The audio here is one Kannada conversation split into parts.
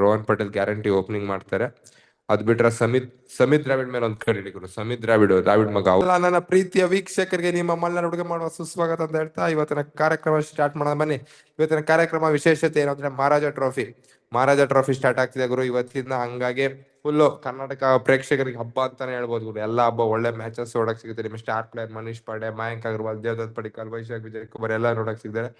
ರೋಹನ್ ಪಟೇಲ್ ಗ್ಯಾರಂಟಿ ಓಪನಿಂಗ್ ಮಾಡ್ತಾರೆ. ಅದ್ ಬಿಟ್ರೆ ಸಮಿತ್ ದ್ರಾವಿಡ್ ಮೇಲೆ ಒಂದ್ ಕಡೆ ಗುರು. ಸಮಿತ್ ದ್ರಾವಿಡ್ ಮಗ. ನನ್ನ ಪ್ರೀತಿಯ ವೀಕ್ಷಕರಿಗೆ ನಿಮ್ಮ ಮಲ್ಲನ ಹುಡುಗ ಮಾಡುವ ಸುಸ್ವಾಗತ ಅಂತ ಹೇಳ್ತಾ ಇವತ್ತಿನ ಕಾರ್ಯಕ್ರಮ ಸ್ಟಾರ್ಟ್ ಮಾಡೋಣ ಬನ್ನಿ. ಇವತ್ತಿನ ಕಾರ್ಯಕ್ರಮ ವಿಶೇಷತೆ ಏನಂದ್ರೆ ಮಹಾರಾಜ ಟ್ರೋಫಿ ಸ್ಟಾರ್ಟ್ ಆಗ್ತಿದೆ ಗುರು ಇವತ್ತಿಂದ. ಹಂಗಾಗಿ ಫುಲ್ಲು ಕರ್ನಾಟಕ ಪ್ರೇಕ್ಷಕರಿಗೆ ಹಬ್ಬ ಅಂತಾನೆ ಹೇಳ್ಬೋದು ಗುರು. ಎಲ್ಲಾ ಹಬ್ಬ ಒಳ್ಳೆ ಮ್ಯಾಚಸ್ ನೋಡಕ್ ಸಿಗುತ್ತೆ. ನಿಮ್ಮ ಸ್ಟಾರ್ ಪ್ಲೇಯರ್ ಮನೀಶ್ ಪಾಂಡೆ, ಮಯಾಂಕ್ ಅಗರ್ವಾಲ್, ದೇವದತ್ ಪಡಿಕ್ಕಲ್, ವೈಶಾಖ್ ವಿಜಯ್ ಕುಮಾರ್ ಎಲ್ಲ ನೋಡಕ್ ಸಿಗ್ತಾರೆ.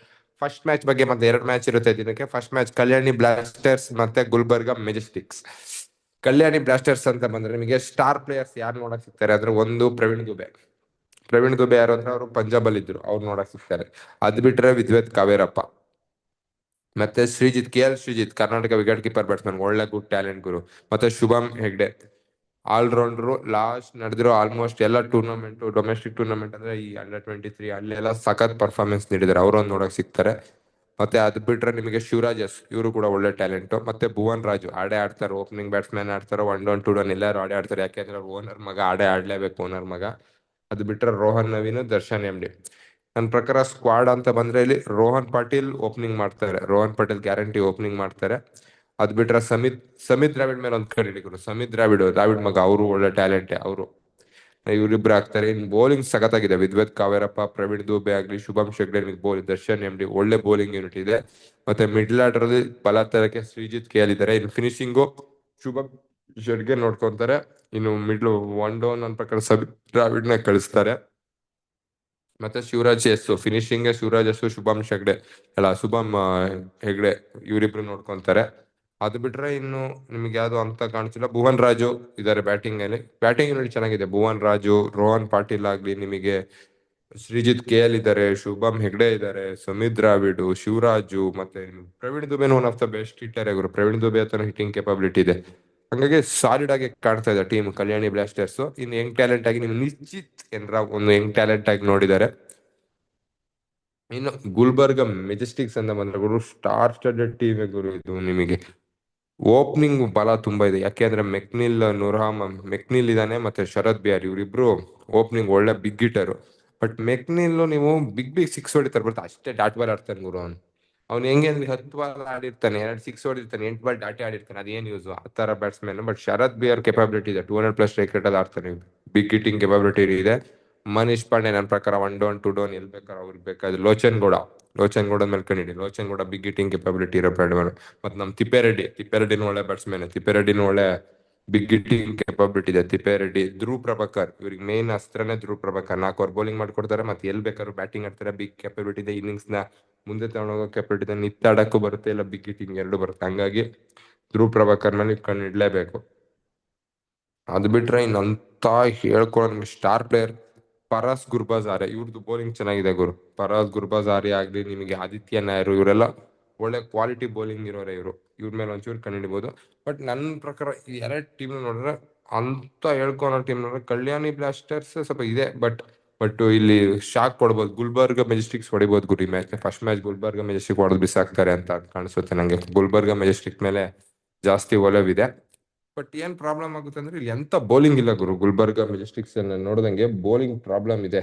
ಫಸ್ಟ್ ಮ್ಯಾಚ್ ಬಗ್ಗೆ ಮತ್ತೆ 2 ಮ್ಯಾಚ್ ಇರುತ್ತೆ ದಿನಕ್ಕೆ. ಫಸ್ಟ್ ಮ್ಯಾಚ್ ಕಲ್ಯಾಣಿ ಬ್ಲಾಸ್ಟರ್ಸ್ ಮತ್ತೆ ಗುಲ್ಬರ್ಗಾ ಮೆಜೆಸ್ಟಿಕ್ಸ್. ಕಲ್ಯಾಣಿ ಬ್ಲಾಸ್ಟರ್ಸ್ ಅಂತ ಬಂದ್ರೆ ನಿಮಗೆ ಸ್ಟಾರ್ ಪ್ಲೇಯರ್ಸ್ ಯಾರು ನೋಡಕ್ ಸಿಗ್ತಾರೆ ಅಂದ್ರೆ, ಒಂದು ಪ್ರವೀಣ್ ದುಬೆ ಯಾರು ಅಂದ್ರೆ ಅವರು ಪಂಜಾಬ್ ಅಲ್ಲಿ ಇದ್ರು, ಅವ್ರು ನೋಡಕ್ ಸಿಗ್ತಾರೆ. ಅದ್ ಬಿಟ್ರೆ ವಿದ್ವತ್ ಕಾವೇರಪ್ಪ, ಮತ್ತೆ Sreejith Karnataka wicket keeper batsman, ಒಳ್ಳೆ ಗುಡ್ ಟ್ಯಾಲೆಂಟ್ ಗುರು. ಮತ್ತೆ ಶುಭಮ್ ಹೆಗ್ಡೆ ಆಲ್ರೌಂಡರ್. ಲಾಸ್ಟ್ ನಡೆದಿರೋ ಆಲ್ಮೋಸ್ಟ್ ಎಲ್ಲ ಟೂರ್ನಮೆಂಟ್, ಡೊಮೆಸ್ಟಿಕ್ ಟೂರ್ನಮೆಂಟ್ ಅಂದ್ರೆ ಈ ಅಂಡರ್-23 ಅಲ್ಲೆಲ್ಲ ಸಖತ್ ಪರ್ಫಾರ್ಮೆನ್ಸ್ ನೀಡಿದ್ದಾರೆ, ಅವರೊಂದು ನೋಡಕ್ ಸಿಗ್ತಾರೆ. ಮತ್ತೆ ಅದ್ ಬಿಟ್ರೆ ನಿಮಗೆ ಶಿವರಾಜ್ ಇವರು ಕೂಡ ಒಳ್ಳೆ ಟ್ಯಾಲೆಂಟ್. ಮತ್ತೆ ಭುವನ್ ರಾಜು ಆಡೇ ಆಡ್ತಾರೆ, ಓಪನಿಂಗ್ ಬ್ಯಾಟ್ಸ್ಮನ್ ಆಡ್ತಾರೆ, 1 ಡೌನ್ 2 ಡೌನ್ ಎಲ್ಲರೂ ಆಡ್ತಾರೆ. ಯಾಕೆಂದ್ರೆ ಓನರ್ ಮಗ ಆಡ್ಲೇಬೇಕು ಓನರ್ ಮಗ. ಅದು ಬಿಟ್ರೆ ರೋಹನ್ ನವೀನ್, ದರ್ಶನ್ MD. ನನ್ನ ಪ್ರಕಾರ ಸ್ಕ್ವಾಡ್ ಅಂತ ಬಂದ್ರೆ ಇಲ್ಲಿ ರೋಹನ್ ಪಾಟೀಲ್ ಓಪನಿಂಗ್ ಮಾಡ್ತಾರೆ, ರೋಹನ್ ಪಾಟೀಲ್ ಗ್ಯಾರಂಟಿ ಓಪನಿಂಗ್ ಮಾಡ್ತಾರೆ. ಅದ್ ಬಿಟ್ರೆ ಸಮಿತ್ ದ್ರಾವಿಡ್ ಮೇಲೆ ಒಂದ್ ಕಡೆ ಗುರು. ಸಮಿತ್ ದ್ರಾವಿಡ್ ಮಗ, ಅವರು ಒಳ್ಳೆ ಟ್ಯಾಲೆಂಟ್. ಇವರಿಬ್ರು ಆಗ್ತಾರೆ. ಇನ್ ಬೌಲಿಂಗ್ ಸಖತ್ತಾಗಿದೆ. ವಿದ್ವತ್ ಕಾವೇರಪ್ಪ, ಪ್ರವೀಣ್ ದುಬೆ ಆಗ್ಲಿ, ಶುಭಮ್ ಶೆಗ್ಡೆ, ಬೌಲಿಂಗ್ ದರ್ಶನ್ MD ಒಳ್ಳೆ ಬೌಲಿಂಗ್ ಯೂನಿಟ್ ಇದೆ. ಮತ್ತೆ ಮಿಡ್ಲ್ ಆರ್ಡರ್ ಅಲ್ಲಿ ಬಲತರಕ್ಕೆ ಶ್ರೀಜಿತ್ KL ಇದ್ದಾರೆ. ಇನ್ನು ಫಿನಿಶಿಂಗು ಶುಭಮ್ ಶೆಡ್ಗೆ ನೋಡ್ಕೊಂತಾರೆ. ಇನ್ನು ಮಿಡ್ಲ್ 1 ಡೌನ್ ನನ್ನ ಪ್ರಕಾರ ಸಮಿತ್ ದ್ರಾವಿಡ್ ನ ಕಳಿಸ್ತಾರೆ. ಮತ್ತೆ ಫಿನಿಶಿಂಗ್ ಶಿವರಾಜ್ ಶುಭಮ್ ಹೆಗ್ಡೆ ಇವರಿಬ್ರು ನೋಡ್ಕೊಂತಾರೆ. ಅದು ಬಿಟ್ರೆ ಇನ್ನು ನಿಮ್ಗೆ ಯಾವ್ದು ಅಂತ ಕಾಣಿಸಿಲ್ಲ. ಭುವನ್ ರಾಜು ಇದಾರೆ ಬ್ಯಾಟಿಂಗ್ ಯೂನಿಟ್ ಚೆನ್ನಾಗಿದೆ. ಭುವನ್ ರಾಜು, ರೋಹನ್ ಪಾಟೀಲ್ ಆಗ್ಲಿ, ನಿಮಗೆ ಶ್ರೀಜಿತ್ KL ಇದ್ದಾರೆ, ಶುಭಮ್ ಹೆಗ್ಡೆ ಇದ್ದಾರೆ, ಸಮಿತ್ ದ್ರಾವಿಡ್, ಶಿವರಾಜು, ಮತ್ತೆ Praveen Dubey one of the best hitter ಗುರು. ಪ್ರವೀಣ್ ದುಬೆ ಹತ್ರ ಹಿಟ್ಟಿಂಗ್ ಕೆಪಾಬಿಲಿಟಿ ಇದೆ. ಹಂಗಾಗಿ ಸಾಲಿಡ್ ಆಗಿ ಕಾಣ್ತಾ ಇದೆ ಟೀಮ್ ಕಲ್ಯಾಣಿ ಬ್ಲಾಸ್ಟರ್ಸ್. ಇನ್ನು ಯಂಗ್ ಟ್ಯಾಲೆಂಟ್ ಆಗಿ ನಿಮ್ಗೆ ನಿಶ್ಚಿತ್ ಒಂದು ಯಂಗ್ ಟ್ಯಾಲೆಂಟ್ ಆಗಿ ನೋಡಿದ್ದಾರೆ. ಇನ್ನು ಗುಲ್ಬರ್ಗ ಮೆಜೆಸ್ಟಿಕ್ಸ್ ಅಂತ ಬಂದ್ರೆ ಗುರು, ಸ್ಟಾರ್ ಸ್ಟಡೆಡ್ ಟೀಮ್ ಗುರು. ಇದು ನಿಮಗೆ ಓಪನಿಂಗ್ ಬಲ ತುಂಬಾ ಇದೆ. ಯಾಕೆಂದ್ರೆ ಮೆಕ್ನಿಲ್ ಇದಾನೆ, ಮತ್ತೆ ಶರದ್ ಬಿಹಾರಿ, ಇವರಿಬ್ರು ಓಪನಿಂಗ್ ಒಳ್ಳೆ ಬಿಗ್ ಹಿಟ್ಟರು. ಬಟ್ ಮೆಕ್ನಿಲ್ ನೀವು ಬಿಗ್ ಸಿಕ್ಸ್ ಹೊಡಿತಾರೆ, ಬಟ್ ಅಷ್ಟೇ ಡಾಟ್ ಬಾಲ್ ಆಡ್ತಾನೆ ಗುರು. ಅವ್ನು ಹೆಂಗೆ ಅಂದ್ರೆ 10 ಬಾಲ್ ಆಡಿರ್ತಾನೆ, 2 ಸಿಕ್ಸ್ ಹೊಡಿರ್ತಾನೆ, 8 ಬಾಲ್ ಡಾಟಿ ಆಡಿರ್ತಾನೆ, ಅದೇನ್ ಯೂಸ್ ಆ ತರ batsman. But Sharad Bihar capability ಇದೆ, 200+ ಸ್ಟ್ರೈಕ್ ರೇಟ್ ಅಲ್ಲಿ ಆಡ್ತಾನೆ, ಬಿಗ್ ಹಿಟ್ಟಿಂಗ್ ಕೆಪಾಬಿಲಿಟಿ ಇದೆ. ಮನೀಶ್ ಪಾಂಡೆ ನನ್ನ ಪ್ರಕಾರ 1 ಡೌನ್ 2 ಡೌನ್ ಎಲ್ ಬೇಕಾದ್ರೆ ಅವ್ರಿಗೆ ಬೇಕಾದ್ರೆ. ಲೋಚನ್ ಗೌಡ ಮೇಲೆ ಕಣಿಡಿ. Lochan Gowda big hitting capability ಇರೋ ಬ್ಯಾಟ್ಸ್ಮನ್. ಮತ್ತೆ ನಮ್ ತಿಪ್ಪೇರೆಡ್ಡಿನೂ ಒಳ್ಳೆ ಬ್ಯಾಟ್ಸ್ಮನ್. ತಿಪ್ಪೇರೆಡ್ಡಿನೂ ಒಳ್ಳೆ ಬಿಗ್ ಹಿಟ್ಟಿಂಗ್ ಕೆಪಾಬಿಲಿಟಿ ಇದೆ. ತಿಪ್ಪೇರೆಡ್ಡಿ, ಧ್ರುವ್ ಪ್ರಭಾಕರ್, ಇವ್ರಿಗೆ ಮೇನ್ ಅಸ್ತ್ರನೇ ಧ್ರುವ್ ಪ್ರಭಾಕರ್. 4 ಓವರ್ ಬೌಲಿಂಗ್ ಮಾಡ್ಕೊಡ್ತಾರೆ, ಮತ್ತೆ ಎಲ್ ಬೇಕಾದ್ರು ಬ್ಯಾಟಿಂಗ್ ಆಡ್ತಾರೆ. ಬಿಗ್ ಕೆಪಾಬಿಲಿಟಿ ಇದೆ, ಇನ್ನಿಂಗ್ಸ್ ನ ಮುಂದೆ ತಗೊಂಡೋಗೋ ಕೆಪಾಬಿಲಿಟಿ ಇದೆ. ನಿತ್ತಾಡಕ್ಕೂ ಬರುತ್ತೆ, ಇಲ್ಲ ಬಿಗ್ ಹಿಟ್ಟಿಂಗ್ ಎರಡು ಬರುತ್ತೆ. ಹಂಗಾಗಿ ಧ್ರುವ್ ಪ್ರಭಾಕರ್ ಮೇಲೆ ಕಣ್ಣಿಡ್ಲೇಬೇಕು. ಅದು ಬಿಟ್ರೆ ಇನ್ನಂತ ಹೇಳ್ಕೊಳ್ಳೋ ಸ್ಟಾರ್ ಪ್ಲೇಯರ್ ಪರಾಸ್ ಗುರ್ಬಾಜ್ ಆರ್ಯ, ಇವ್ರದ್ದು ಬೌಲಿಂಗ್ ಚೆನ್ನಾಗಿದೆ ಗುರು. ಪರಾಸ್ ಗುರ್ಬಾಜ್ ಆರ್ಯ ಆಗ್ಲಿ, ನಿಮಗೆ ಆದಿತ್ಯ ನಾಯರ್, ಇವರೆಲ್ಲ ಒಳ್ಳೆ ಕ್ವಾಲಿಟಿ ಬೌಲಿಂಗ್ ಇರೋರೆ. ಇವ್ರ ಮೇಲೆ ಒಂಚೂರು ಕಂಡಿಡ್ಬೋದು. ಬಟ್ ನನ್ನ ಪ್ರಕಾರ ಈ 2 ಟೀಮ್ ನೋಡಿದ್ರೆ ಅಂತ ಹೇಳ್ಕೊಳೋ ಟೀಮ್ ನೋಡಿದ್ರೆ ಕಲ್ಯಾಣಿ ಬ್ಲಾಸ್ಟರ್ಸ್ ಸ್ವಲ್ಪ ಇದೆ. ಬಟ್ ಇಲ್ಲಿ ಶಾಕ್ ಕೊಡ್ಬೋದು, ಗುಲ್ಬರ್ಗ ಮೆಜೆಸ್ಟಿಕ್ಸ್ ಹೊಡಿಬೋದು ಗುರು ಈ match. First match Gulbarga Majestic ಹೊಡೆದು ಬಿಸಾಕ್ತಾರೆ ಅಂತ ಕಾಣಿಸುತ್ತೆ ನಂಗೆ. ಗುಲ್ಬರ್ಗ ಮೆಜೆಸ್ಟಿಕ್ ಮೇಲೆ ಜಾಸ್ತಿ ಒಲವಿದೆ. ಬಟ್ ಏನ್ ಪ್ರಾಬ್ಲಮ್ ಆಗುತ್ತೆ ಅಂದ್ರೆ ಇಲ್ಲಿ ಎಂತ ಬೌಲಿಂಗ್ ಇಲ್ಲ ಗುರು. ಗುಲ್ಬರ್ಗ ಮೆಜೆಸ್ಟಿಕ್ಸ್ ನೋಡಿದಂಗೆ ಬೌಲಿಂಗ್ ಪ್ರಾಬ್ಲಮ್ ಇದೆ.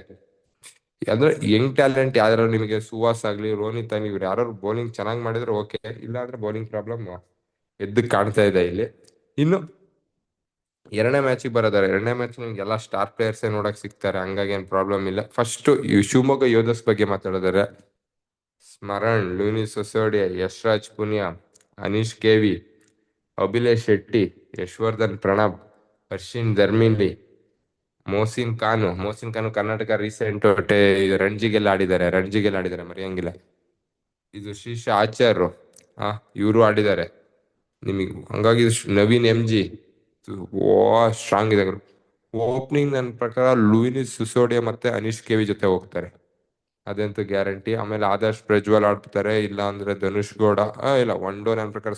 ಅಂದ್ರೆ ಯಂಗ್ ಟ್ಯಾಲೆಂಟ್ ಯಾರು, ನಿಮಗೆ ಸುಹಾಸ್ ಆಗ್ಲಿ, ರೋನಿತ್ ಆಗ್ಲಿ, ಇವ್ರು ಯಾರು ಬೌಲಿಂಗ್ ಚೆನ್ನಾಗಿ ಮಾಡಿದ್ರೆ ಓಕೆ, ಇಲ್ಲ ಅಂದ್ರೆ ಬೌಲಿಂಗ್ ಪ್ರಾಬ್ಲಮ್ ಎದ್ದು ಕಾಣ್ತಾ ಇದೆ ಇಲ್ಲಿ. ಇನ್ನು 2ನೇ ಮ್ಯಾಚಿಗೆ ಬರೋದಾರೆ, 2ನೇ ಮ್ಯಾಚ್ ನಿಮ್ಗೆ ಎಲ್ಲ ಸ್ಟಾರ್ ಪ್ಲೇಯರ್ಸ್ ನೋಡಕ್ ಸಿಗ್ತಾರೆ, ಹಂಗಾಗಿ ಏನ್ ಪ್ರಾಬ್ಲಮ್ ಇಲ್ಲ. ಫಸ್ಟ್ ಶಿವಮೊಗ್ಗ ಯೋಧಸ್ ಬಗ್ಗೆ ಮಾತಾಡಿದರೆ, ಸ್ಮರಣ್, ಲೂನಿಸ್ ಸಿಸೋಡಿಯಾ, ಯಶ್ರಾಜ್ ಪುನಿಯಾ, ಅನೀಶ್ KV, ಅಭಿಲೇಷ್ ಶೆಟ್ಟಿ, ಯಶ್ವರ್ಧನ್ ಪ್ರಣಬ್, ಹರ್ಷಿನ್ ಧರ್ಮಿಲಿ, ಮೋಸಿನ್ ಖಾನು ಕರ್ನಾಟಕ ರೀಸೆಂಟ್ ರಣಜಿಗೆಲ್ಲ ಆಡಿದ್ದಾರೆ, ಮರೆಯಂಗಿಲ್ಲ. ಇದು ಶೀರ್ಷ ಆಚಾರ್, ಇವರು ಆಡಿದ್ದಾರೆ ನಿಮಗೆ. ಹಂಗಾಗಿ ನವೀನ್ MG ಸ್ಟ್ರಾಂಗ್ ಇದೆ. ಓಪನಿಂಗ್ ನನ್ನ ಪ್ರಕಾರ ಲೂಯಿನಿಸ್ ಸಿಸೋಡಿಯಾ ಮತ್ತೆ ಅನೀಶ್ KV ಜೊತೆ ಹೋಗ್ತಾರೆ, ಅದಂತೂ ಗ್ಯಾರಂಟಿ. ಆಮೇಲೆ ಆದರ್ಶ್ ಪ್ರಜ್ವಲ್ ಆಡ್ತಾರೆ, ಇಲ್ಲ ಅಂದ್ರೆ ಧನುಷ್ ಗೌಡ, ಇಲ್ಲ 1 ಡೌನ್ ನನ್ನ ಪ್ರಕಾರ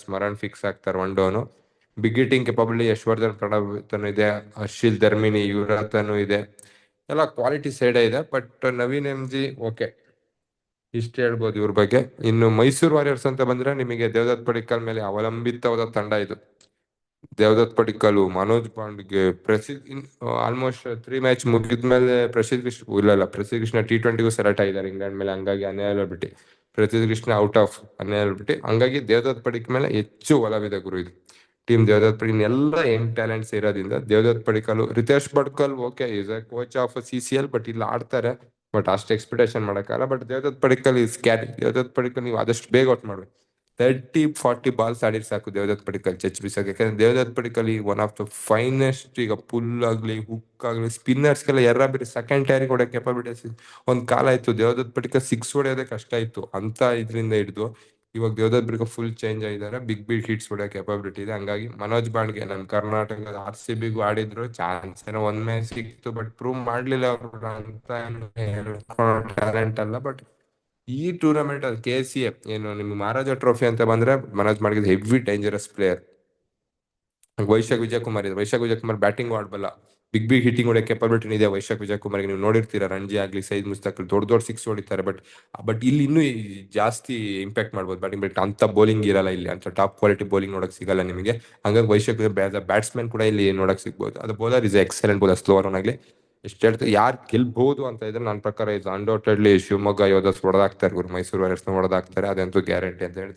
ಸ್ಮರಣ್ ಫಿಕ್ಸ್ ಆಗ್ತಾರೆ 1 down. Big hitting capability Yashvardhan Pranav ಇದೆ, ಹರ್ಷಿಲ್ ಧರ್ಮಿನಿ ಇವ್ರ ಹತ್ರನೂ ಇದೆ, ಎಲ್ಲ ಕ್ವಾಲಿಟಿ ಸೈಡ್ ಇದೆ. ಬಟ್ ನವೀನ್ MG ಓಕೆ, ಇಷ್ಟೇ ಹೇಳ್ಬೋದು ಇವ್ರ ಬಗ್ಗೆ. ಇನ್ನು ಮೈಸೂರು ವಾರಿಯರ್ಸ್ ಅಂತ ಬಂದ್ರೆ ನಿಮಗೆ ದೇವದತ್ ಪಡಿಕ್ಕಲ್ ಮೇಲೆ ಅವಲಂಬಿತವಾದ ತಂಡ ಇದು. ದೇವದತ್ ಪಡಿಕ್ಕಲ್, ಮನೋಜ್ ಪಾಂಡ್ಗೆ, ಆಲ್ಮೋಸ್ಟ್ 3 ಮ್ಯಾಚ್ ಮುಗಿದ್ಮೇಲೆ ಪ್ರಸಿದ್ಧ ಕೃಷ್ಣ T20ಗೂ ಸೆಲೆಕ್ಟ್ ಆಗಿದ್ದಾರೆ ಇಂಗ್ಲೆಂಡ್ ಮೇಲೆ, ಹಂಗಾಗಿ ಅನ್ಅವೈಲಬಿಲಿಟಿ. ಪ್ರಸಿದ್ಧ ಕೃಷ್ಣ ಔಟ್ ಆಫ್ ಅನ್ನೋ ಹೇಳ್ಬಿಟ್ಟು ಹಂಗಾಗಿ ದೇವದತ್ ಪಡಿಕ್ ಮೇಲೆ ಹೆಚ್ಚು ಒಲವಿದೆ ಗುರು ಇದು ಟೀಮ್ ದೇವದತ್ ಪಡಿಕ್ ಎಲ್ಲ ಯಂಗ್ ಟ್ಯಾಲೆಂಟ್ಸ್ ಇರೋದ್ರಿಂದ Devdutt Padikkal Ritesh Bhatkal okay is a coach of CCL but ಇಲ್ಲಿ ಆಡ್ತಾರೆ ಬಟ್ ಅಷ್ಟು ಎಕ್ಸ್ಪೆಕ್ಟೇಷನ್ ಮಾಡಕ್ಕಲ್ಲ but Devdutt Padikkal is carry Devdutt Padikkal ನೀವು ಆದಷ್ಟು ಬೇಗ ಔಟ್ ಮಾಡ್ಬೇಕು 30-40 ಬಾಲ್ಸ್ ಆಡಿರ್ ಸಾಕು ದೇವದತ್ ಪಡಿಕಲ್ ಚಚ್ ಬಿಸಾಕ ಯಾಕಂದ್ರೆ ದೇವದತ್ ಪಡಿಕಲ್ ಈಗ ಒನ್ ಆಫ್ ದ ಫೈನೆಸ್ಟ್ ಈಗ ಪುಲ್ ಆಗ್ಲಿ ಹುಕ್ ಆಗ್ಲಿ ಸ್ಪಿನ್ನರ್ಸ್ಗೆಲ್ಲ ಎರ್ರ ಬೇರೆ ಸೆಕೆಂಡ್ ಟೈರಿಗೆ ಹೊಡೆ ಕೆಪಾಬಿಲಿಟಿ ಒಂದ್ ಕಾಲ ಆಯ್ತು ದೇವದತ್ ಪಡಿಕಲ್ 6 ಹೊಡೆಯೋದೇ ಕಷ್ಟ ಇತ್ತು ಅಂತ ಇದ್ರಿಂದ ಹಿಡಿದು ಇವಾಗ ದೇವದತ್ ಪಡಿಕಲ್ ಫುಲ್ ಚೇಂಜ್ ಆಗಿದ್ದಾರೆ ಬಿಗ್ ಹಿಟ್ಸ್ ಹೊಡೆಯೋ ಕೆಪಾಬಿಲಿಟಿ ಇದೆ ಹಂಗಾಗಿ ಮನೋಜ್ ಬಾಂಡ್ಗೆ ನಮ್ ಕರ್ನಾಟಕದ RCBಗೂ ಆಡಿದ್ರು ಚಾನ್ಸ್ ಏನೋ ಒಂದ್ ಮ್ಯಾಚ್ ಸಿಕ್ತು ಬಟ್ ಪ್ರೂವ್ ಮಾಡ್ಲಿಲ್ಲ ಅವ್ರು ಅಂತ ಟ್ಯಾಲೆಂಟ್ ಅಲ್ಲ ಬಟ್ ಈ ಟೂರ್ನಮೆಂಟ್ ಅಲ್ಲಿ KCA ಏನು ನಿಮ್ಗೆ ಮಹಾರಾಜ ಟ್ರೋಫಿ ಅಂತ ಬಂದ್ರೆ ಮನೋಜ್ ಮಾಡಿದ heavy dangerous player Vyshak Vijaykumar ಇದೆ ವೈಶಾಖ್ ವಿಜಯಕುಮಾರ್ ಬ್ಯಾಟಿಂಗ್ ಆಡ್ಬಲ್ಲ ಬಿಗ್ ಹಿಟ್ಟಿಂಗ್ ಹೊಡೆ ಕೆಪಾಬಿಲಿಟಿ ಇದೆ ವೈಶಾಖ್ ವಿಜಯಕುಮಾರ್ ನೀವು ನೋಡಿರ್ತೀರಾ ರಣಜಿ ಆಗ್ಲಿ ಸೈದ್ ಮುಸ್ತಕ್ ದೊಡ್ಡ ಸಿಕ್ಸ್ ಹೊಡಿತಾರೆ ಬಟ್ ಇಲ್ಲಿ ಇನ್ನೂ ಜಾಸ್ತಿ ಇಂಪ್ಯಾಕ್ಟ್ ಮಾಡ್ಬೋದು ಬ್ಯಾಟಿಂಗ್ ಬಟ್ ಅಂತ ಬೌಲಿಂಗ್ ಇರಲ್ಲ ಇಲ್ಲಿ ಅಂತ ಟಾಪ್ ಕ್ವಾಲಿಟಿ ಬೌಲಿಂಗ್ ನೋಡಕ್ ಸಿಗಲ್ಲ ನಿಮಗೆ ಹಂಗಾಗಿ ವೈಶಾಖ್ ಬ್ಯಾಟ್ಸ್ಮನ್ ಕೂಡ ಇಲ್ಲಿ ನೋಡಕ್ ಸಿಗ್ಬೋದು ಅದು bowler is excellent bowler slower ಆಗ್ಲಿ ಎಷ್ಟು ಹೇಳ್ತಾರೆ ಯಾರು ಗೆಲ್ಬಹುದು ಅಂತ ಇದ್ರೆ ನನ್ನ ಪ್ರಕಾರ ಇದು ಅನ್ಡೌಟೆಡ್ಲಿ ಶಿವಮೊಗ್ಗ ಯೋಧಸ್ ಹೊಡೆದಾಕ್ತಾರೆ ಗುರು ಮೈಸೂರು ವಾರಿಯರ್ಸ್ ಹೊಡೆದಾಕ್ತಾರೆ ಅದಂತೂ ಗ್ಯಾರಂಟಿ ಅಂತ ಹೇಳ್ತಾರೆ